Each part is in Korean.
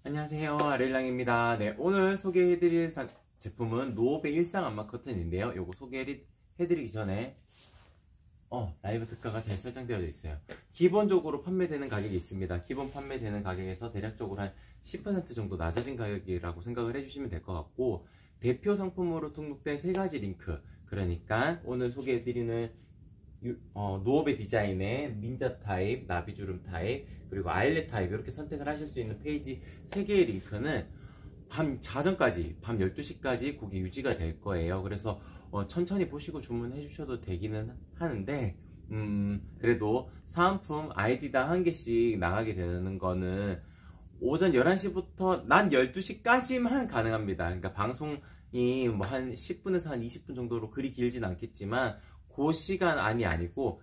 안녕하세요, 아렐랑입니다. 네, 오늘 소개해드릴 제품은 노오베 일상 안마 커튼인데요. 요거 소개해드리기 전에 라이브 특가가 잘 설정되어 있어요. 기본적으로 판매되는 가격이 있습니다. 기본 판매되는 가격에서 대략적으로 한 10% 정도 낮아진 가격이라고 생각을 해주시면 될 것 같고, 대표 상품으로 등록된 3가지 링크, 그러니까 오늘 소개해드리는 노오베 디자인의 민자 타입, 나비주름 타입, 그리고 아일렛 타입 이렇게 선택을 하실 수 있는 페이지 3개의 링크는 자정까지, 밤 12시까지 거기 유지가 될 거예요. 그래서 천천히 보시고 주문해 주셔도 되기는 하는데, 그래도 사은품 아이디당 1개씩 나가게 되는 거는 오전 11시부터 낮 12시까지만 가능합니다. 그러니까 방송이 뭐 한 10분에서 한 20분 정도로 그리 길진 않겠지만, 그 시간 아니고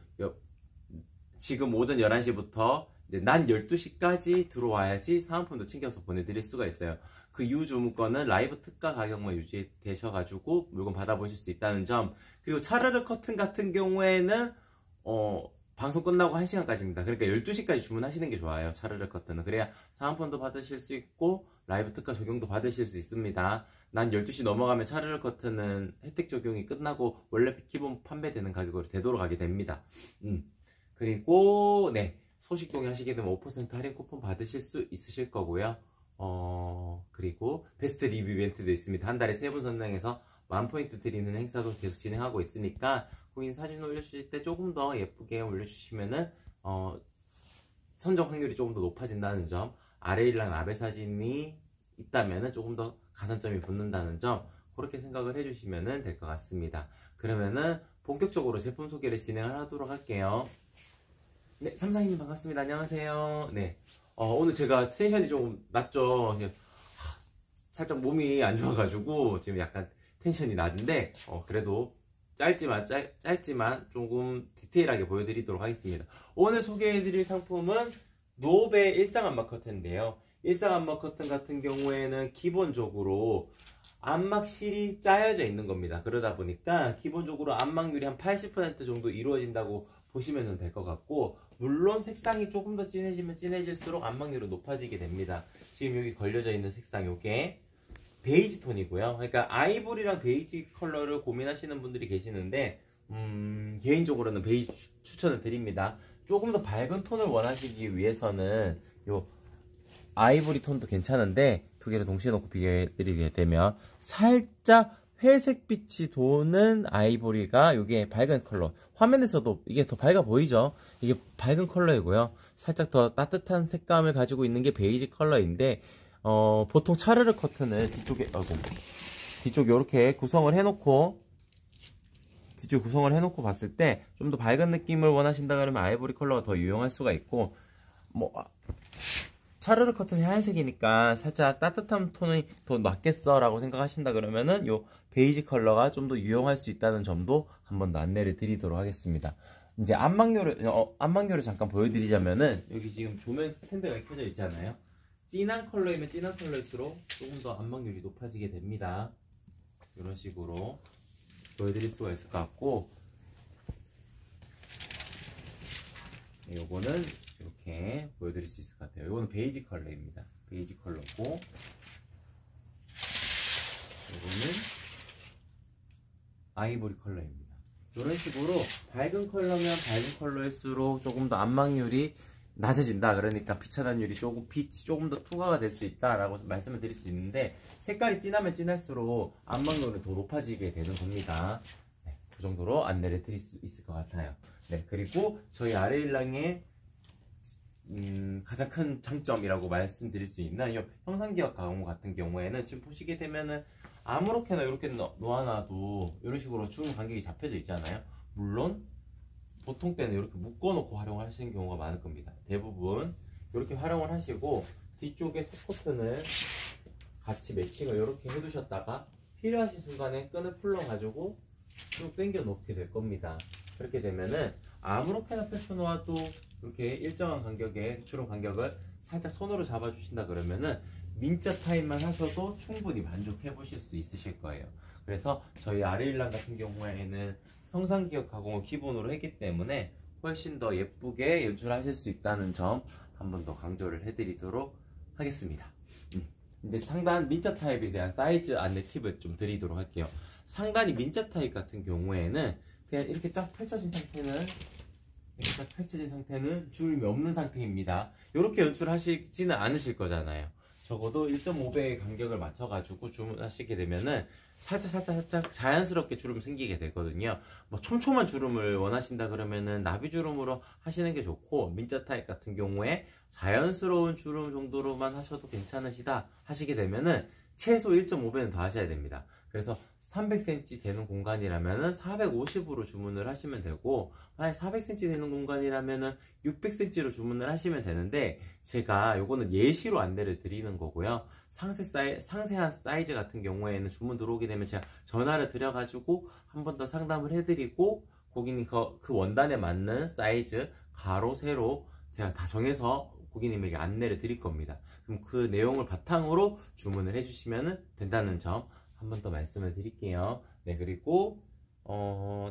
지금 오전 11시부터 이제 낮 12시까지 들어와야지 사은품도 챙겨서 보내드릴 수가 있어요. 그 이후 주문권은 라이브 특가 가격만 유지되셔가지고 물건 받아보실 수 있다는 점. 그리고 차르르 커튼 같은 경우에는 방송 끝나고 1시간까지입니다. 그러니까 12시까지 주문하시는 게 좋아요. 차르르 커튼은. 그래야 사은품도 받으실 수 있고 라이브 특가 적용도 받으실 수 있습니다. 난 12시 넘어가면 차르르 커튼은 혜택 적용이 끝나고 원래 기본 판매되는 가격으로 되돌아가게 됩니다. 그리고 네, 소식 동의하시게 되면 5% 할인 쿠폰 받으실 수 있으실 거고요. 그리고 베스트 리뷰 이벤트도 있습니다. 한 달에 3분 선정해서 1000포인트 드리는 행사도 계속 진행하고 있으니까 고객님 사진 올려주실 때 조금 더 예쁘게 올려주시면은 선정 확률이 조금 더 높아진다는 점, 아래일랑 아베 사진이 있다면은 조금 더 가산점이 붙는다는 점, 그렇게 생각을 해주시면 될 것 같습니다. 그러면은 본격적으로 제품 소개를 진행을 하도록 할게요. 네, 삼사님 반갑습니다. 안녕하세요. 네, 오늘 제가 텐션이 좀 낮죠. 살짝 몸이 안 좋아가지고 지금 약간 텐션이 낮은데 그래도 짧지만 조금 디테일하게 보여드리도록 하겠습니다. 오늘 소개해드릴 상품은 노오베 일상 안마 커튼인데요. 일상 안마 커튼 같은 경우에는 기본적으로 안막실이 짜여져 있는 겁니다. 그러다 보니까 기본적으로 안막률이 한 80% 정도 이루어진다고 보시면 될 것 같고, 물론 색상이 조금 더 진해지면 진해질수록 안막률은 높아지게 됩니다. 지금 여기 걸려져 있는 색상 요게 베이지 톤이고요. 그러니까 아이보리랑 베이지 컬러를 고민하시는 분들이 계시는데 개인적으로는 베이지 추천을 드립니다. 조금 더 밝은 톤을 원하시기 위해서는 요 아이보리 톤도 괜찮은데 두 개를 동시에 놓고 비교해 드리게 되면 살짝 회색빛이 도는 아이보리가 요게 밝은 컬러, 화면에서도 이게 더 밝아 보이죠? 이게 밝은 컬러이고요. 살짝 더 따뜻한 색감을 가지고 있는 게 베이지 컬러인데, 보통 차르르 커튼을 뒤쪽에 이렇게 구성을 해놓고 봤을 때 좀 더 밝은 느낌을 원하신다 그러면 아이보리 컬러가 더 유용할 수가 있고, 차르르 커튼이 하얀색이니까 살짝 따뜻한 톤이 더 낫겠어 라고 생각하신다 그러면은 요 베이지 컬러가 좀 더 유용할 수 있다는 점도 한 번 더 안내를 드리도록 하겠습니다. 이제 안막료를 잠깐 보여드리자면은, 여기 지금 조명 스탠드가 켜져 있잖아요. 진한 컬러이면 진한 컬러일수록 조금 더 안막률이 높아지게 됩니다. 이런 식으로 보여드릴 수가 있을 것 같고, 요거는 이렇게 보여드릴 수 있을 것 같아요. 요거는 베이지 컬러입니다. 베이지 컬러고, 요거는 아이보리 컬러입니다. 이런 식으로 밝은 컬러면 밝은 컬러일수록 조금 더 안막률이 낮아진다. 그러니까 피 차단율이 빛이 조금 더 투과가 될 수 있다라고 말씀을 드릴 수 있는데, 색깔이 진하면 진할수록 안막률은 더 높아지게 되는 겁니다. 네, 그 정도로 안내를 드릴 수 있을 것 같아요. 네, 그리고 저희 아레일랑의 가장 큰 장점이라고 말씀드릴 수 있는 이 형상기억 가공 같은 경우에는 지금 보시게 되면은 아무렇게나 이렇게 놓아놔도 이런 식으로 주문 간격이 잡혀져 있잖아요. 물론 보통 때는 이렇게 묶어놓고 활용하시는 경우가 많을 겁니다. 대부분 이렇게 활용을 하시고, 뒤쪽에 서포트는 같이 매칭을 이렇게 해두셨다가 필요하신 순간에 끈을 풀러가지고 쭉 당겨 놓게 될 겁니다. 그렇게 되면은 아무렇게나 펼쳐놓아도 이렇게 일정한 간격의 주름 간격을 살짝 손으로 잡아주신다 그러면은 민자 타입만 하셔도 충분히 만족해 보실 수 있으실 거예요. 그래서 저희 아레일랑 같은 경우에는 형상기억 가공을 기본으로 했기 때문에 훨씬 더 예쁘게 연출하실 수 있다는 점 한 번 더 강조를 해드리도록 하겠습니다. 근데 상단 민자 타입에 대한 사이즈 안내 팁을 좀 드리도록 할게요. 상단이 민자 타입 같은 경우에는 그냥 이렇게 쫙 펼쳐진 상태는 주름이 없는 상태입니다. 이렇게 연출하시지는 않으실 거잖아요. 적어도 1.5배의 간격을 맞춰가지고 주문하시게 되면은 살짝 자연스럽게 주름 생기게 되거든요. 뭐 촘촘한 주름을 원하신다 그러면은 나비 주름으로 하시는 게 좋고, 민자 타입 같은 경우에 자연스러운 주름 정도로만 하셔도 괜찮으시다 하시게 되면은 최소 1.5배는 더 하셔야 됩니다. 그래서 300cm 되는 공간이라면은 450으로 주문을 하시면 되고, 만약 400cm 되는 공간이라면은 600cm로 주문을 하시면 되는데, 제가 요거는 예시로 안내를 드리는 거고요. 상세한 사이즈 같은 경우에는 주문 들어오게 되면 제가 전화를 드려가지고 한 번 더 상담을 해드리고, 고객님 그 원단에 맞는 사이즈, 가로, 세로 제가 다 정해서 고객님에게 안내를 드릴 겁니다. 그럼 그 내용을 바탕으로 주문을 해주시면 된다는 점 한 번 더 말씀을 드릴게요. 네, 그리고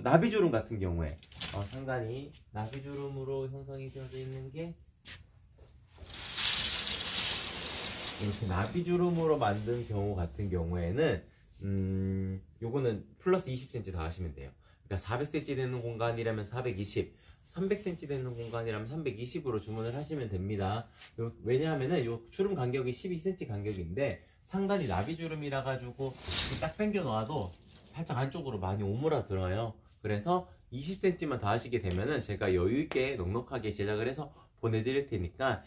나비주름 같은 경우에 상단이 나비주름으로 형성이 되어져 있는 게 이렇게 나비주름으로 만든 경우 같은 경우에는 요거는 플러스 20cm 더 하시면 돼요. 그러니까 400cm 되는 공간이라면 420, 300cm 되는 공간이라면 320으로 주문을 하시면 됩니다. 왜냐하면은 요 주름 간격이 12cm 간격인데, 상단이 나비주름이라 가지고 딱 당겨 놔도 살짝 안쪽으로 많이 오므라들어요. 그래서 20cm만 더 하시게 되면은 제가 여유있게 넉넉하게 제작을 해서 보내드릴 테니까,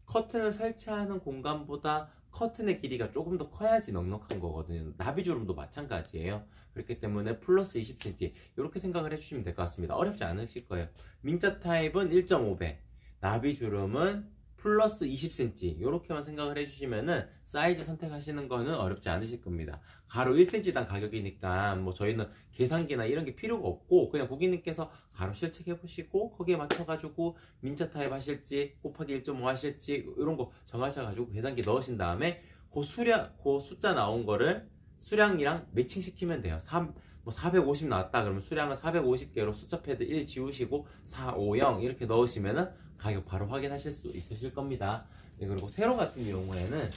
커튼을 설치하는 공간보다 커튼의 길이가 조금 더 커야지 넉넉한 거거든요. 나비주름도 마찬가지예요. 그렇기 때문에 플러스 20cm 이렇게 생각을 해주시면 될 것 같습니다. 어렵지 않으실 거예요. 민자 타입은 1.5배, 나비주름은 플러스 20cm 이렇게만 생각을 해주시면은 사이즈 선택하시는 거는 어렵지 않으실 겁니다. 가로 1cm당 가격이니까 뭐 저희는 계산기나 이런 게 필요가 없고, 그냥 고객님께서 가로 실측해 보시고 거기에 맞춰가지고 민자 타입 하실지 곱하기 1.5 하실지 이런 거 정하셔가지고 계산기 넣으신 다음에 그 숫자 나온 거를 수량이랑 매칭시키면 돼요. 450 나왔다 그러면 수량은 450개로 숫자 패드 1 지우시고 450 이렇게 넣으시면은 가격 바로 확인하실 수 있으실 겁니다. 네, 그리고 세로 같은 경우에는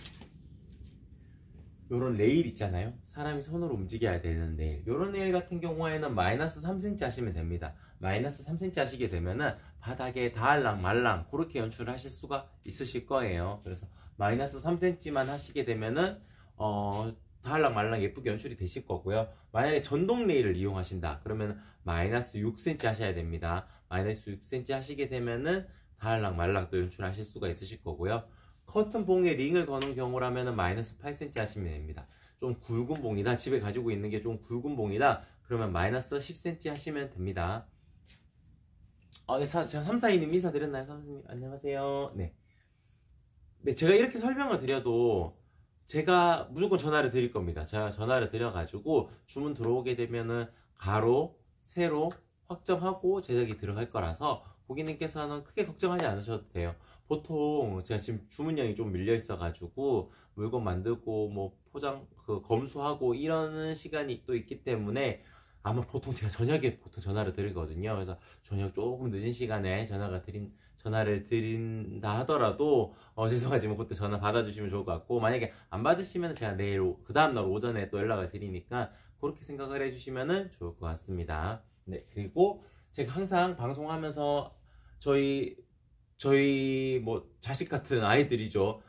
요런 레일 있잖아요. 사람이 손으로 움직여야 되는 레일. 요런 레일 같은 경우에는 마이너스 3cm 하시면 됩니다. 마이너스 3cm 하시게 되면은 바닥에 닿을랑 말랑 그렇게 연출을 하실 수가 있으실 거예요. 그래서 마이너스 3cm만 하시게 되면은 닿을랑 말랑 예쁘게 연출이 되실 거고요. 만약에 전동 레일을 이용하신다 그러면 마이너스 6cm 하셔야 됩니다. 마이너스 6cm 하시게 되면은 닿을랑 말랑 또 연출하실 수가 있으실 거고요. 커튼 봉에 링을 거는 경우라면 마이너스 8cm 하시면 됩니다. 좀 굵은 봉이다, 집에 가지고 있는 게 좀 굵은 봉이다 그러면 마이너스 10cm 하시면 됩니다. 네, 제가 342님 인사드렸나요? 342님 안녕하세요. 네, 제가 이렇게 설명을 드려도 제가 무조건 전화를 드릴 겁니다. 제가 전화를 드려가지고 주문 들어오게 되면은 가로, 세로 확정하고 제작이 들어갈 거라서 고객님께서는 크게 걱정하지 않으셔도 돼요. 보통 제가 지금 주문량이 좀 밀려 있어가지고 물건 만들고 뭐 포장 검수하고 이러는 시간이 또 있기 때문에 아마 보통 제가 저녁에 보통 전화를 드리거든요. 그래서 저녁 조금 늦은 시간에 전화를 드린다 하더라도 죄송하지만 그때 전화 받아주시면 좋을 것 같고, 만약에 안 받으시면 제가 내일 그 다음날 오전에 또 연락을 드리니까 그렇게 생각을 해주시면 좋을 것 같습니다. 네, 그리고 제가 항상 방송하면서 저희 뭐 자식 같은 아이들이죠.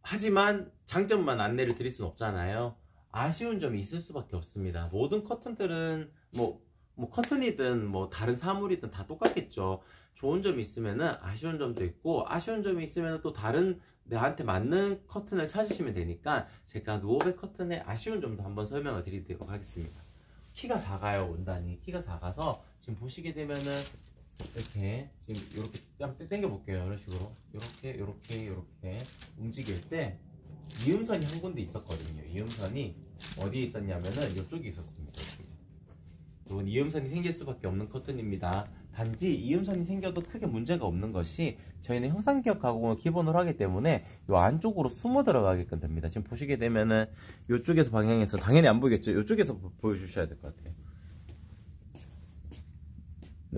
하지만 장점만 안내를 드릴 수는 없잖아요. 아쉬운 점이 있을 수밖에 없습니다. 모든 커튼들은 뭐 커튼이든 뭐 다른 사물이든 다 똑같겠죠. 좋은 점이 있으면은 아쉬운 점도 있고, 아쉬운 점이 있으면 또 다른 나한테 맞는 커튼을 찾으시면 되니까 제가 노오백 커튼의 아쉬운 점도 한번 설명을 드리도록 하겠습니다. 키가 작아요. 원단이 키가 작아서 지금 보시게 되면은 이렇게 지금 이렇게 한번 당겨 볼게요. 이런 식으로 이렇게 움직일 때 이음선이 한 군데 있었거든요. 이음선이 어디에 있었냐면은 이쪽에 있었습니다. 이건 이음선이 생길 수밖에 없는 커튼입니다. 단지 이음선이 생겨도 크게 문제가 없는 것이 저희는 형상기억 가공을 기본으로 하기 때문에 이 안쪽으로 숨어 들어가게끔 됩니다. 지금 보시게 되면은 이쪽에서 방향에서 당연히 안 보이겠죠. 이쪽에서 보여주셔야 될 것 같아요.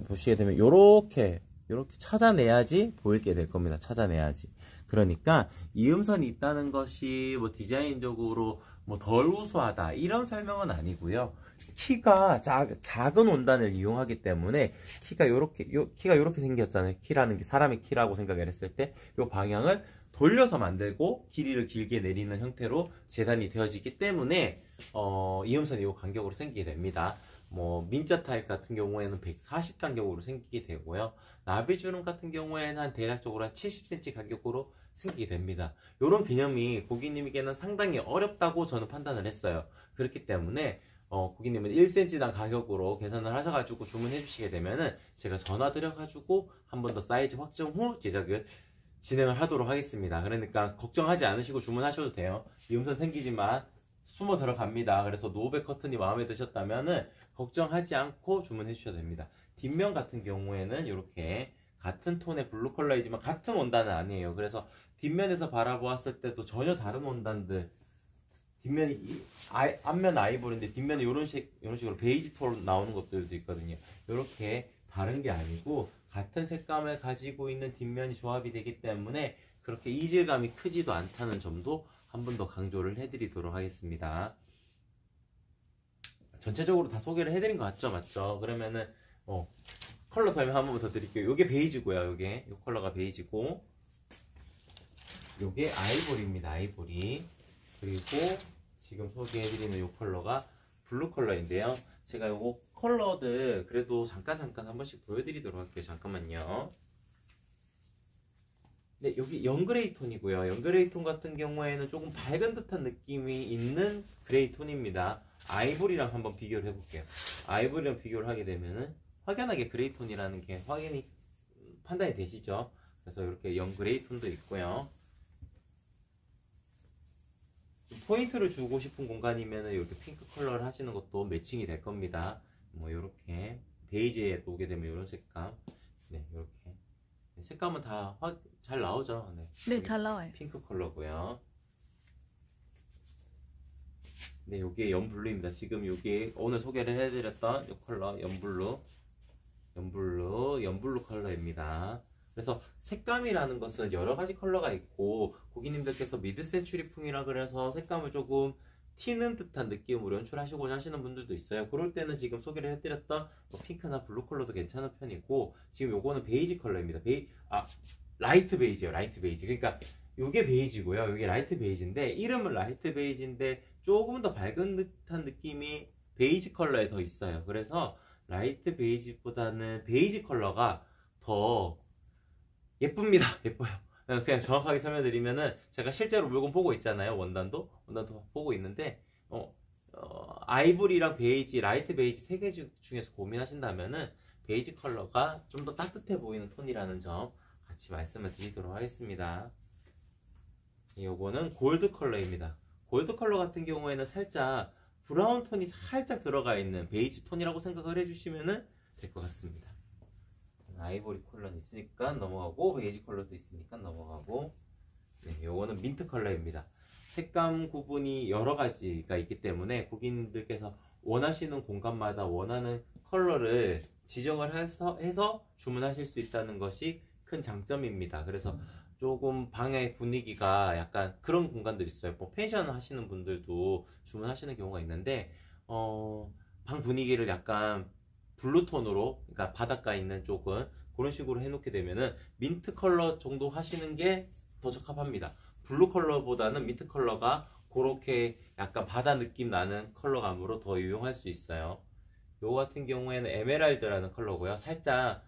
보시게 되면 요렇게 이렇게 찾아내야지 보이게 될 겁니다. 찾아내야지. 그러니까 이음선이 있다는 것이 뭐 디자인적으로 뭐 덜 우수하다 이런 설명은 아니고요. 키가 작은 원단을 이용하기 때문에 키가 요렇게 생겼잖아요. 키라는 게 사람의 키라고 생각을 했을 때 요 방향을 돌려서 만들고 길이를 길게 내리는 형태로 재단이 되어지기 때문에 이음선이 요 간격으로 생기게 됩니다. 뭐 민자 타입 같은 경우에는 140 간격으로 생기게 되고요. 나비주름 같은 경우에는 한 대략적으로 한 70cm 간격으로 생기게 됩니다. 이런 개념이 고객님에게는 상당히 어렵다고 저는 판단을 했어요. 그렇기 때문에 고객님은 1cm당 가격으로 계산을 하셔가지고 주문해 주시게 되면은 제가 전화 드려가지고 한 번 더 사이즈 확정 후 제작을 진행을 하도록 하겠습니다. 그러니까 걱정하지 않으시고 주문하셔도 돼요. 이음선 생기지만 숨어 들어갑니다. 그래서 노후백 커튼이 마음에 드셨다면은 걱정하지 않고 주문해 주셔도 됩니다. 뒷면 같은 경우에는 이렇게 같은 톤의 블루 컬러이지만 같은 원단은 아니에요. 그래서 뒷면에서 바라보았을 때도 전혀 다른 원단들, 뒷면이 앞면 아이보리인데 뒷면에 이런 식으로 베이지 톤 나오는 것들도 있거든요. 이렇게 다른 게 아니고 같은 색감을 가지고 있는 뒷면이 조합이 되기 때문에 그렇게 이질감이 크지도 않다는 점도 한 번 더 강조를 해드리도록 하겠습니다. 전체적으로 다 소개를 해드린 것 같죠? 맞죠? 그러면은 컬러 설명 한 번 더 드릴게요. 요게 베이지고요. 요 컬러가 베이지고 요게 아이보리입니다. 아이보리. 그리고 지금 소개해드리는 요 컬러가 블루 컬러인데요. 제가 요거 컬러들 그래도 잠깐 한 번씩 보여드리도록 할게요. 잠깐만요. 네, 여기 연그레이 톤이고요. 연그레이 톤 같은 경우에는 조금 밝은 듯한 느낌이 있는 그레이 톤입니다. 아이보리랑 한번 비교를 해볼게요. 아이보리랑 비교를 하게 되면은 확연하게 그레이 톤이라는 게 판단이 되시죠? 그래서 이렇게 연그레이 톤도 있고요. 포인트를 주고 싶은 공간이면은 이렇게 핑크 컬러를 하시는 것도 매칭이 될 겁니다. 뭐 이렇게 베이지에 오게 되면 이런 색감, 네, 이렇게 색감은 다 잘 나오죠. 네, 네, 잘 나와요. 핑크 컬러고요. 네, 요게 연블루입니다. 지금 요게 오늘 소개를 해드렸던 요 컬러 연블루 컬러입니다. 그래서 색감이라는 것은 여러 가지 컬러가 있고 고객님들께서 미드 센츄리풍이라 그래서 색감을 조금 튀는 듯한 느낌으로 연출하시고자 하시는 분들도 있어요. 그럴 때는 지금 소개를 해드렸던 핑크나 블루 컬러도 괜찮은 편이고 지금 요거는 베이지 컬러입니다. 라이트 베이지요. 라이트 베이지. 그러니까 요게 베이지고요. 요게 라이트 베이지인데 이름은 라이트 베이지인데 조금 더 밝은 듯한 느낌이 베이지 컬러에 더 있어요. 그래서 라이트 베이지보다는 베이지 컬러가 더 예쁩니다. 예뻐요. 그냥 정확하게 설명드리면은 제가 실제로 물건 보고 있잖아요. 원단도 보고 있는데 아이보리랑 베이지, 라이트 베이지 세 개 중에서 고민하신다면은 베이지 컬러가 좀 더 따뜻해 보이는 톤이라는 점 같이 말씀을 드리도록 하겠습니다. 요거는 골드 컬러입니다. 골드 컬러 같은 경우에는 살짝 브라운 톤이 살짝 들어가 있는 베이지 톤이라고 생각을 해주시면 될 것 같습니다. 아이보리 컬러는 있으니까 넘어가고 베이지 컬러도 있으니까 넘어가고 네, 요거는 민트 컬러입니다. 색감 구분이 여러 가지가 있기 때문에 고객님들께서 원하시는 공간마다 원하는 컬러를 지정을 해서 주문하실 수 있다는 것이 큰 장점입니다. 그래서 조금 방의 분위기가 약간 그런 공간들이 있어요. 뭐 펜션 하시는 분들도 주문하시는 경우가 있는데 방 분위기를 약간 블루톤으로, 그러니까 바닷가 있는 쪽은 그런 식으로 해놓게 되면은 민트 컬러 정도 하시는 게 더 적합합니다. 블루 컬러보다는 민트 컬러가 그렇게 약간 바다 느낌 나는 컬러감으로 더 유용할 수 있어요. 요거 같은 경우에는 에메랄드라는 컬러고요. 살짝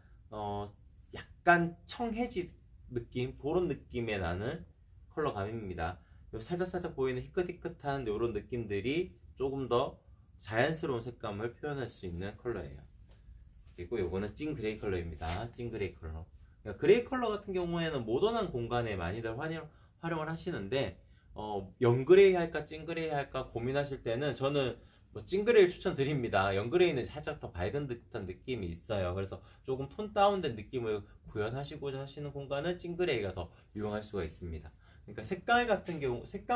약간 청해지 느낌, 그런 느낌에 나는 컬러감입니다. 살짝 보이는 희끗희끗한 이런 느낌들이 조금 더 자연스러운 색감을 표현할 수 있는 컬러예요. 그리고 요거는 찐 그레이 컬러입니다. 찐 그레이 컬러. 그러니까 그레이 컬러 같은 경우에는 모던한 공간에 많이들 활용을 하시는데 연그레이 할까 찐 그레이 할까 고민하실 때는 저는 찐 그레이를 추천드립니다. 연그레이는 살짝 더 밝은 듯한 느낌이 있어요. 그래서 조금 톤 다운된 느낌을 구현하시고자 하시는 공간은 찐 그레이가 더 유용할 수가 있습니다. 그러니까 색감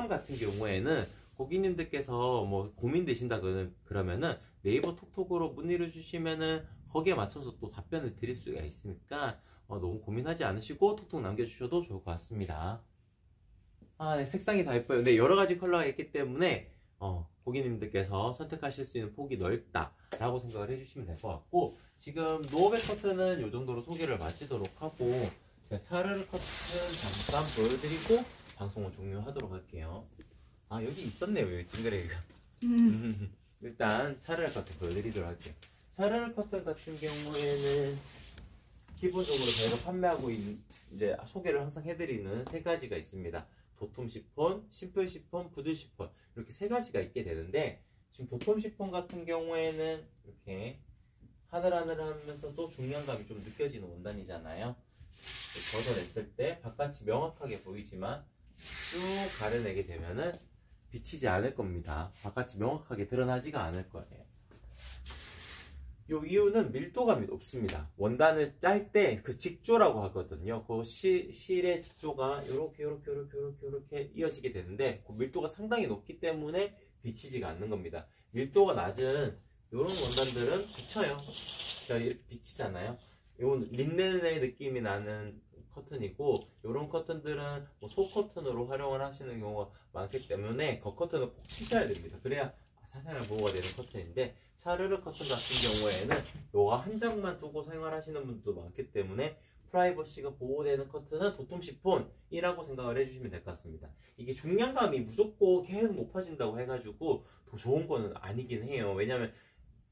같은 경우에는 고객님들께서 뭐 고민되신다 그러면은 네이버 톡톡으로 문의를 주시면은 거기에 맞춰서 또 답변을 드릴 수가 있으니까 너무 고민하지 않으시고 톡톡 남겨주셔도 좋을 것 같습니다. 네, 색상이 다 예뻐요. 근데 여러 가지 컬러가 있기 때문에 고객님들께서 선택하실 수 있는 폭이 넓다 라고 생각을 해주시면 될 것 같고, 지금 노오백 커튼은 이 정도로 소개를 마치도록 하고, 제가 차르르 커튼 잠깐 보여드리고 방송을 종료하도록 할게요. 여기 있었네요, 여기 찡그레기가. 일단 차르르 커튼 보여드리도록 할게요. 차르르 커튼 같은 경우에는 기본적으로 저희가 판매하고 있는, 이제 소개를 항상 해드리는 세 가지가 있습니다. 도톰 시폰, 심플 시폰, 부드 시폰, 이렇게 세 가지가 있게 되는데, 지금 도톰 시폰 같은 경우에는 이렇게 하늘하늘하면서도 중량감이 좀 느껴지는 원단이잖아요. 걷어냈을 때 바깥이 명확하게 보이지만 쭉 가려내게 되면은 비치지 않을 겁니다. 바깥이 명확하게 드러나지가 않을 거예요. 이 이유는 밀도감이 높습니다. 원단을 짤 때 그 직조라고 하거든요. 그 실의 직조가 이렇게 이어지게 되는데, 그 밀도가 상당히 높기 때문에 비치지가 않는 겁니다. 밀도가 낮은 이런 원단들은 비쳐요. 제가 이렇게 비치잖아요. 이건 린넨의 느낌이 나는 커튼이고, 이런 커튼들은 뭐 소커튼으로 활용을 하시는 경우가 많기 때문에 겉커튼을 꼭 치셔야 됩니다. 그래야 사생활 보호가 되는 커튼인데, 차르르 커튼 같은 경우에는 요거 한 장만 두고 생활하시는 분들도 많기 때문에 프라이버시가 보호되는 커튼은 도톰 시폰이라고 생각을 해주시면 될 것 같습니다. 이게 중량감이 무조건 계속 높아진다고 해가지고 더 좋은 거는 아니긴 해요. 왜냐면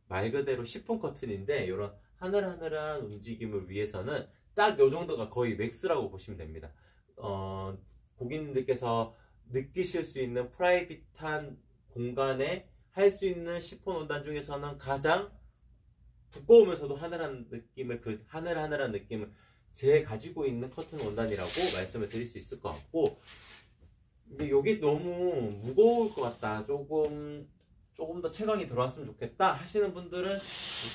말 그대로 시폰 커튼인데, 이런 하늘하늘한 움직임을 위해서는 딱 요 정도가 거의 맥스라고 보시면 됩니다. 고객님들께서 느끼실 수 있는 프라이빗한 공간에 할 수 있는 시폰 원단 중에서는 가장 두꺼우면서도 하늘한 느낌을, 그 하늘하늘한 느낌을 제 가지고 있는 커튼 원단이라고 말씀을 드릴 수 있을 것 같고, 근데 여기 너무 무거울 것 같다, 조금 더 체감이 들어왔으면 좋겠다 하시는 분들은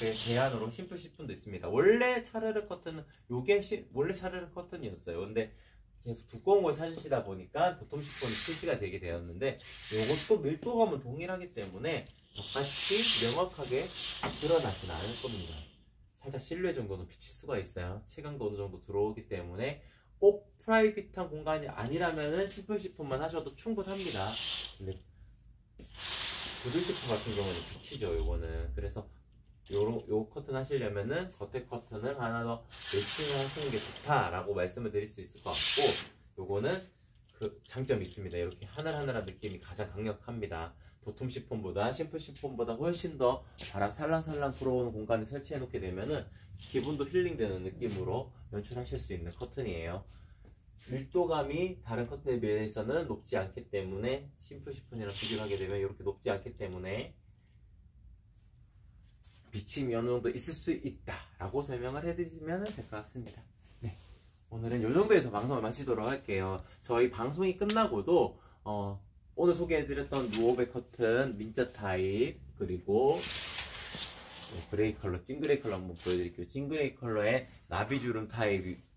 이렇게 대안으로 심플 시폰도 있습니다. 원래 차르르 커튼은 요게 원래 차르르 커튼이었어요. 근데 계속 두꺼운 걸 찾으시다 보니까 도톰 시폰이 출시가 되게 되었는데, 요것도 밀도감은 동일하기 때문에 바깥이 명확하게 드러나진 않을 겁니다. 살짝 실루엣 정도는 비칠 수가 있어요. 체감도 어느 정도 들어오기 때문에 꼭 프라이빗한 공간이 아니라면은 심플 시폰만 하셔도 충분합니다. 근데 부드 시폰 같은 경우는 비치죠, 요거는. 그래서 요 커튼 하시려면은 겉에 커튼을 하나 더 매칭을 하시는 게 좋다라고 말씀을 드릴 수 있을 것 같고, 요거는 그 장점이 있습니다. 이렇게 하늘하늘한 느낌이 가장 강력합니다. 도톰 시폰보다 심플 시폰보다 훨씬 더 바람 살랑살랑 불어오는 공간에 설치해 놓게 되면은 기분도 힐링되는 느낌으로 연출하실 수 있는 커튼이에요. 밀도감이 다른 커튼에 비해서는 높지 않기 때문에, 심플 시폰이랑 비교를 하게 되면 이렇게 높지 않기 때문에 비침이 어느 정도 있을 수 있다 라고 설명을 해드리면 될 것 같습니다. 네, 오늘은 이 정도에서 방송을 마치도록 할게요. 저희 방송이 끝나고도 오늘 소개해드렸던 노오백 커튼 민자 타입, 그리고 그레이 컬러, 찡그레이 컬러 한번 보여드릴게요. 찡그레이 컬러의 나비주름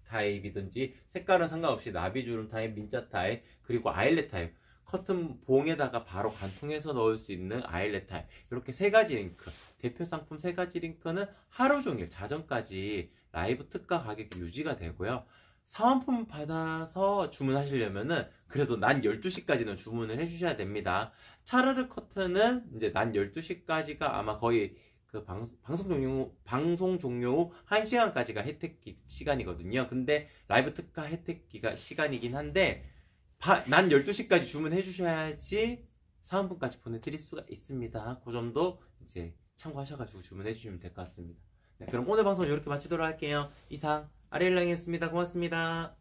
타입이든지 색깔은 상관없이 나비주름 타입, 민자 타입, 그리고 아일렛 타입, 커튼 봉에다가 바로 관통해서 넣을 수 있는 아일렛 타입, 이렇게 세 가지 링크, 대표 상품 세 가지 링크는 하루 종일 자정까지 라이브 특가 가격이 유지가 되고요. 사은품 받아서 주문하시려면은 그래도 낮 12시까지는 주문을 해주셔야 됩니다. 차르르 커튼은 이제 낮 12시까지가 아마 거의 그 방송 종료 후 1시간까지가 혜택 시간이거든요. 근데 라이브 특가 혜택 시간이긴 한데, 낮 12시까지 주문해 주셔야지 사은품까지 보내드릴 수가 있습니다. 그 점도 이제 참고하셔가지고 주문해 주시면 될 것 같습니다. 네, 그럼 오늘 방송 이렇게 마치도록 할게요. 이상 아리엘랑이었습니다. 고맙습니다.